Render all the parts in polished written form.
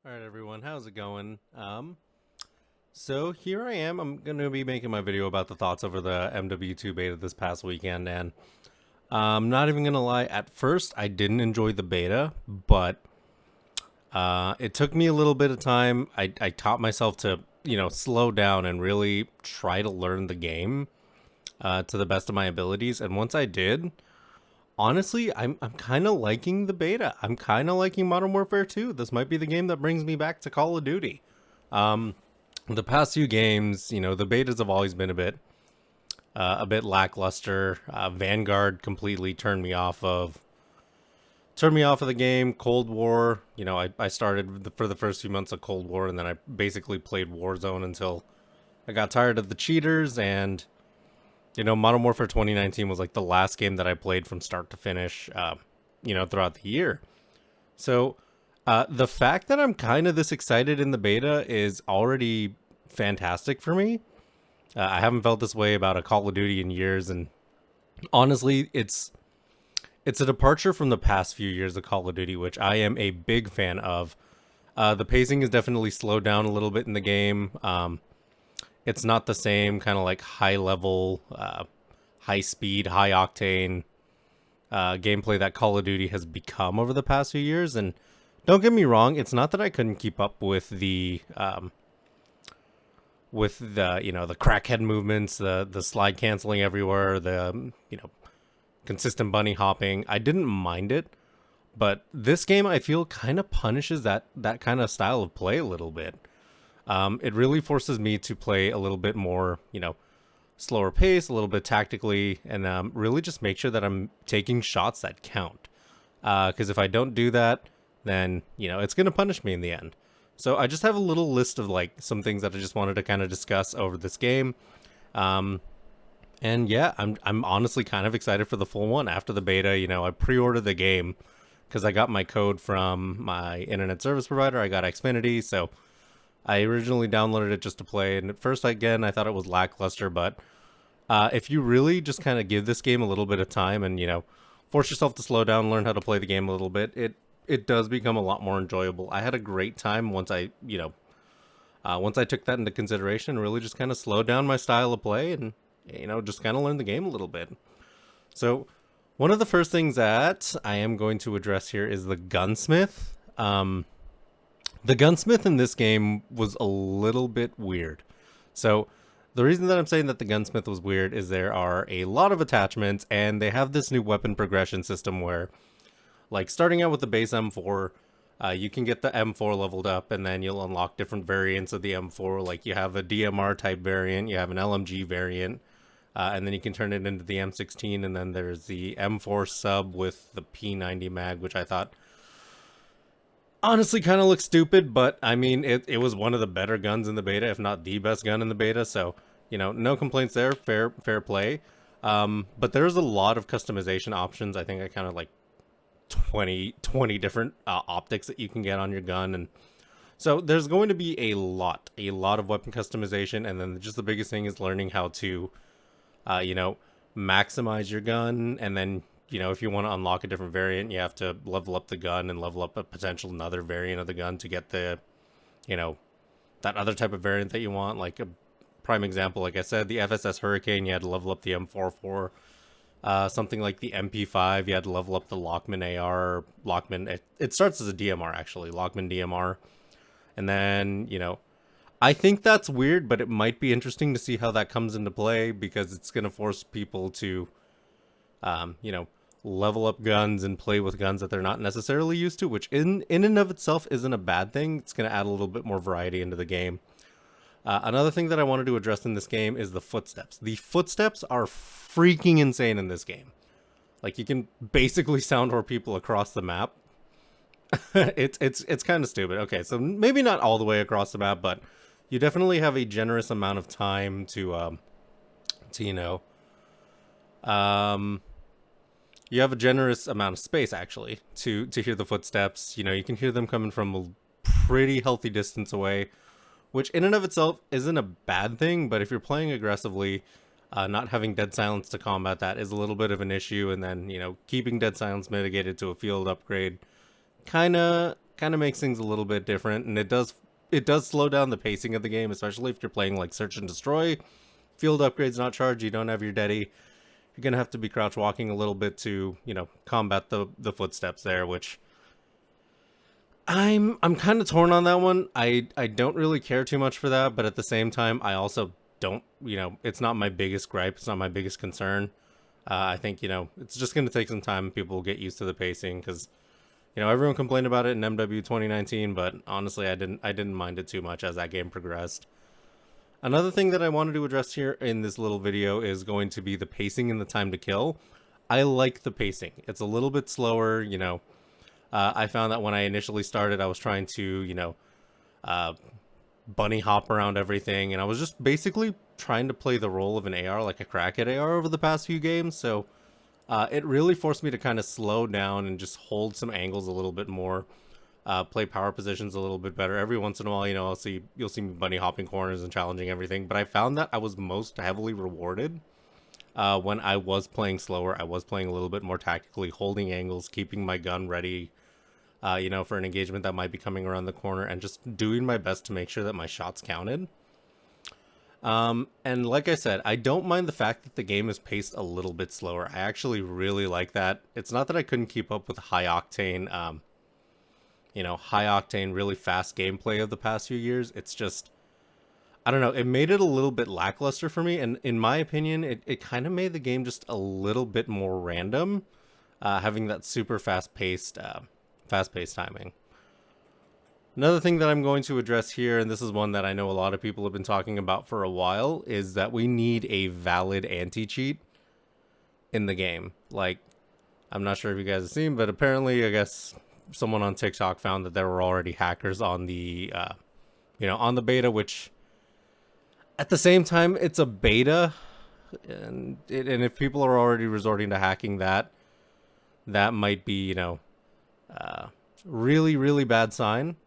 All right, everyone, how's it going? So here I am. I'm going to be making my video about the thoughts over the MW2 beta this past weekend, and I'm not even going to lie. At first, I didn't enjoy the beta, but it took me a little bit of time. I taught myself to, slow down and really try to learn the game to the best of my abilities. And once I did, honestly, I'm kind of liking the beta. I'm kind of liking Modern Warfare 2. This might be the game that brings me back to Call of Duty. The past few games, the betas have always been a bit lackluster. Vanguard completely turned me off of the game. Cold War, I started for the first few months of Cold War, and then I basically played Warzone until I got tired of the cheaters. And Modern Warfare 2019 was like the last game that I played from start to finish, throughout the year. So the fact that I'm kind of this excited in the beta is already fantastic for me. I haven't felt this way about a Call of Duty in years, and honestly, it's a departure from the past few years of Call of Duty, which I am a big fan of. The pacing is definitely slowed down a little bit in the game. It's not the same kind of like high level, high speed, high octane gameplay that Call of Duty has become over the past few years. And don't get me wrong, it's not that I couldn't keep up with the crackhead movements, the slide canceling everywhere, the consistent bunny hopping. I didn't mind it, but this game I feel kind of punishes that kind of style of play a little bit. It really forces me to play a little bit more, slower pace, a little bit tactically, and really just make sure that I'm taking shots that count. Because if I don't do that, then it's gonna punish me in the end. So I just have a little list of like some things that I just wanted to kind of discuss over this game. Um, and yeah, I'm honestly kind of excited for the full one after the beta. I pre-ordered the game because I got my code from my internet service provider. I got Xfinity, so I originally downloaded it just to play. And at first, again, I thought it was lackluster, but if you really just kind of give this game a little bit of time and force yourself to slow down, learn how to play the game a little bit, it does become a lot more enjoyable. I had a great time once I took that into consideration, really just kind of slowed down my style of play and just kind of learn the game a little bit. So one of the first things that I am going to address here is the gunsmith. The gunsmith in this game was a little bit weird. So the reason that I'm saying that the gunsmith was weird is there are a lot of attachments, and they have this new weapon progression system where, like, starting out with the base M4, you can get the M4 leveled up, and then you'll unlock different variants of the M4. Like, you have a DMR type variant, you have an LMG variant, and then you can turn it into the M16, and then there's the M4 sub with the P90 mag, which I thought honestly kind of looks stupid, but I mean, it was one of the better guns in the beta, if not the best gun in the beta, so, no complaints there, fair play. But there's a lot of customization options. I think I kind of like 20 different optics that you can get on your gun, and so there's going to be a lot of weapon customization, and then just the biggest thing is learning how to maximize your gun, and then if you want to unlock a different variant, you have to level up the gun and level up a potential another variant of the gun to get the that other type of variant that you want. Like a prime example, like I said, the FSS Hurricane, you had to level up the M44. Something like the MP5, you had to level up the Lockman AR. It starts as a DMR, actually, Lockman DMR. And then, I think that's weird, but it might be interesting to see how that comes into play, because it's going to force people to, level up guns and play with guns that they're not necessarily used to, which in and of itself isn't a bad thing. It's going to add a little bit more variety into the game. Another thing that I wanted to address in this game is the footsteps. The footsteps are freaking insane in this game. Like, you can basically soundwhore people across the map. It's kind of stupid. Okay, so maybe not all the way across the map, but you definitely have a generous amount of time to you have a generous amount of space actually to hear the footsteps. You can hear them coming from a pretty healthy distance away, which in and of itself isn't a bad thing, but if you're playing aggressively, not having dead silence to combat that is a little bit of an issue, and then keeping dead silence mitigated to a field upgrade kind of kind of makes things a little bit different, and it does slow down the pacing of the game, especially if you're playing like search and destroy. Field upgrades not charged, you don't have your Deddy. You're gonna have to be crouch walking a little bit to, you know, combat the footsteps there, which I'm kind of torn on that one. I don't really care too much for that, but at the same time, I also don't, you know, it's not my biggest gripe. It's not my biggest concern. I think, you know, it's just going to take some time. People will get used to the pacing because, you know, everyone complained about it in MW 2019, but honestly, I didn't mind it too much as that game progressed. Another thing that I wanted to address here in this little video is going to be the pacing and the time to kill. I like the pacing. It's a little bit slower, you know. I found that when I initially started, I was trying to, you know, bunny hop around everything, and I was just basically trying to play the role of an AR, like a crackhead AR over the past few games, so it really forced me to kind of slow down and just hold some angles a little bit more, play power positions a little bit better. Every once in a while, you know, you'll see me bunny hopping corners and challenging everything, but I found that I was most heavily rewarded when I was playing slower. I was playing a little bit more tactically, holding angles, keeping my gun ready, you know, for an engagement that might be coming around the corner, and just doing my best to make sure that my shots counted. And like I said, I don't mind the fact that the game is paced a little bit slower. I actually really like that. It's not that I couldn't keep up with high octane, you know, high octane, really fast gameplay of the past few years. It's just, I don't know, it made it a little bit lackluster for me, and in my opinion, it kind of made the game just a little bit more random, having that super fast-paced timing. Another thing that I'm going to address here, and this is one that I know a lot of people have been talking about for a while, is that we need a valid anti-cheat in the game. Like, I'm not sure if you guys have seen, but apparently, I guess, someone on TikTok found that there were already hackers on the, you know, on the beta, which, at the same time, it's a beta, and if people are already resorting to hacking that might be, you know, really, really bad sign.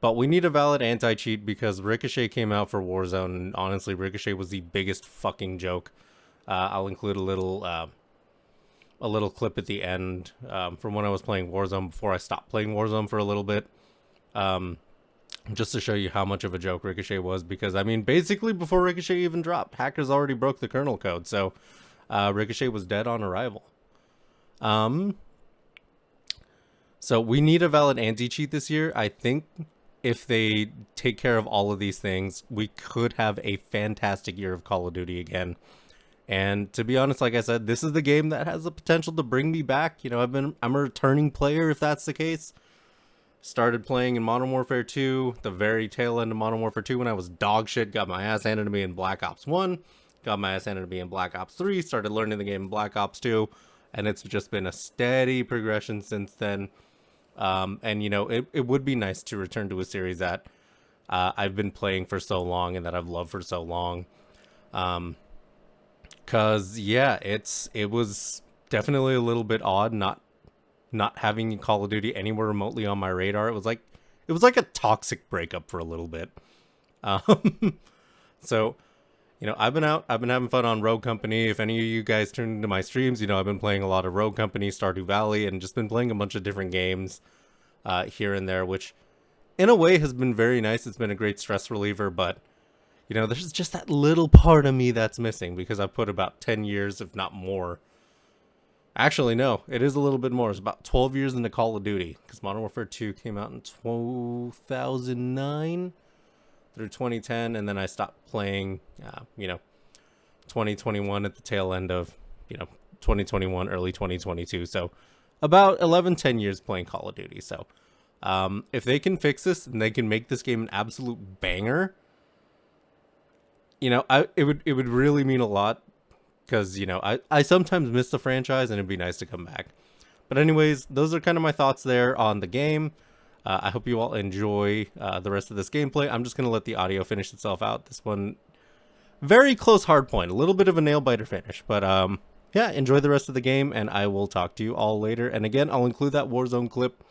But we need a valid anti-cheat because Ricochet came out for Warzone, and honestly, Ricochet was the biggest fucking joke. I'll include a little clip at the end from when I was playing Warzone before I stopped playing Warzone for a little bit, just to show you how much of a joke Ricochet was. Because, I mean, basically before Ricochet even dropped, hackers already broke the kernel code, so Ricochet was dead on arrival. So we need a valid anti-cheat this year. I think if they take care of all of these things, we could have a fantastic year of Call of Duty again. And to be honest, like I said, this is the game that has the potential to bring me back. You know, I'm a returning player if that's the case. Started playing in Modern Warfare 2, the very tail end of Modern Warfare 2 when I was dog shit, got my ass handed to me in Black Ops 1, got my ass handed to me in Black Ops 3, started learning the game in Black Ops 2, and it's just been a steady progression since then. And, you know, it would be nice to return to a series that I've been playing for so long and that I've loved for so long. Cause yeah, it was definitely a little bit odd not having Call of Duty anywhere remotely on my radar. It was like a toxic breakup for a little bit. So, you know, I've been having fun on Rogue Company. If any of you guys tune into my streams, you know, I've been playing a lot of Rogue Company, Stardew Valley, and just been playing a bunch of different games here and there, which in a way has been very nice. It's been a great stress reliever, but, you know, there's just that little part of me that's missing because I've put about 10 years, if not more. Actually, no, it is a little bit more. It's about 12 years into Call of Duty because Modern Warfare 2 came out in 2009. Through 2010, and then I stopped playing, you know, 2021 at the tail end of, you know, 2021, early 2022. So about 10 years playing Call of Duty. So if they can fix this and they can make this game an absolute banger, you know, it would really mean a lot because, you know, I sometimes miss the franchise and it'd be nice to come back. But anyways, those are kind of my thoughts there on the game. I hope you all enjoy the rest of this gameplay. I'm just going to let the audio finish itself out. This one, very close hard point. A little bit of a nail-biter finish. But yeah, enjoy the rest of the game, and I will talk to you all later. And again, I'll include that Warzone clip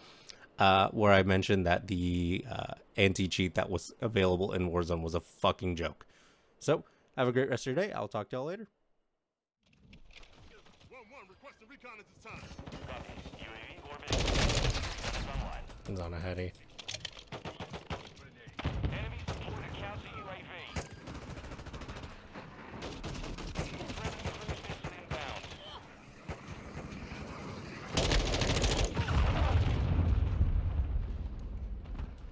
where I mentioned that the anti-cheat that was available in Warzone was a fucking joke. So, have a great rest of your day. I'll talk to y'all later. 1-1, requesting recon at this time. Copy. UAV orbiting. Online. He's on a heady. Enemy deployed a counter UAV. Friendly cruise missile inbound.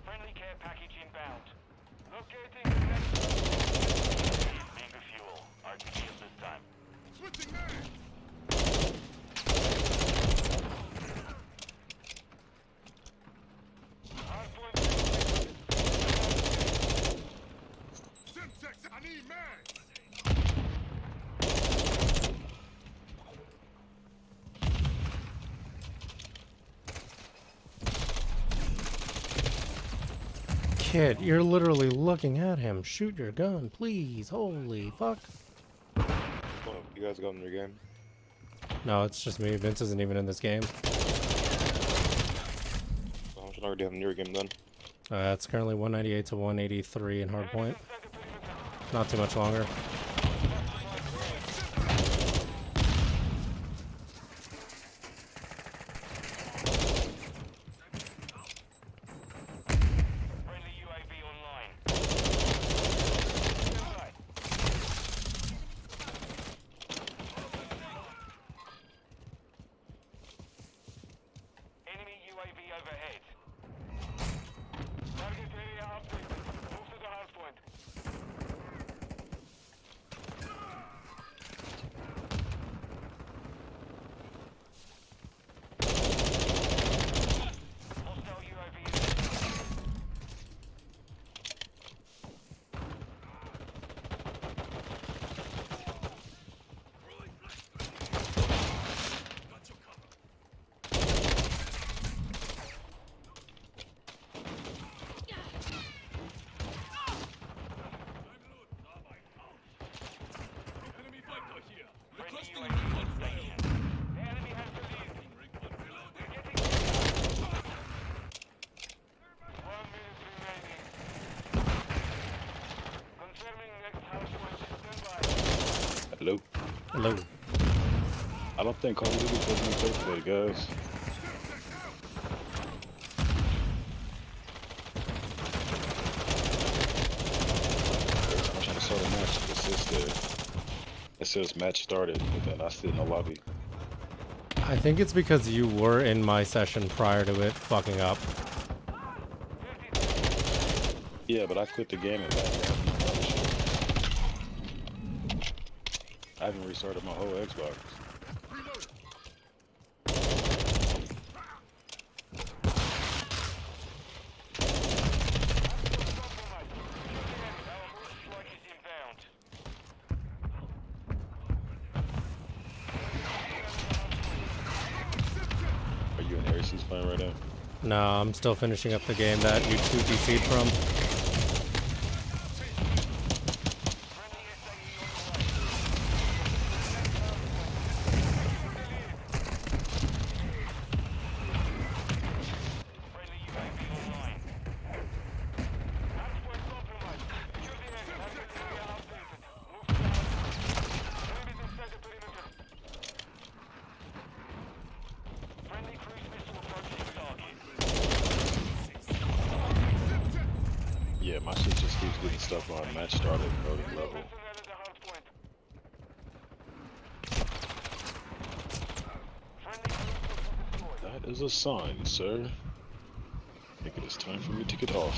Friendly care package inbound. Locating the next. Mega fuel. RPG at this time. Switching man. I need man. Kid, you're literally looking at him. Shoot your gun, please. Holy fuck. Oh, you guys got in your game? No, it's just me. Vince isn't even in this game. Oh, I should already have in your game then. It's currently 198 to 183 in hardpoint. Not too much longer. Friendly UAV online. Enemy UAV overhead. Target area updated. Move to the hard point. Hostile UAV is Hello? Hello. I don't think Call of Duty was in play today, guys. I'm trying to start a match. It says match started, but then I sit in the lobby. I think it's because you were in my session prior to it fucking up. Yeah, but I quit the game and back. I haven't restarted my whole Xbox. Are you in Harrison's playing right now? No, I'm still finishing up the game that you 2DC'd from. Yeah, my shit just keeps getting stuck on match started loading level. That is a sign, sir. I think it is time for me to get off.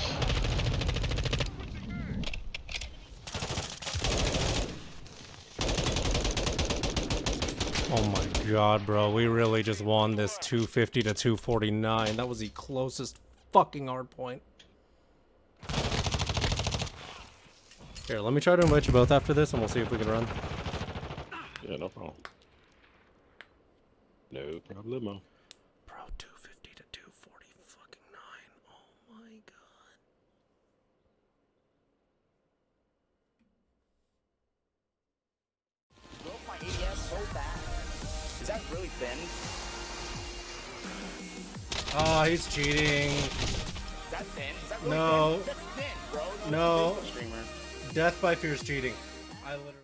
Oh my god, bro. We really just won this 250 to 249. That was the closest fucking hard point. Here, let me try to invite you both after this and we'll see if we can run. Yeah, no problem. No problemo. Bro, 250 to 240 fucking 9. Oh my god. Broke my ADS so bad. Is that really thin? Oh, he's cheating. Is that thin? Is that really No. thin? That's thin, bro. No. Streamer. Death by Fear is cheating. I literally...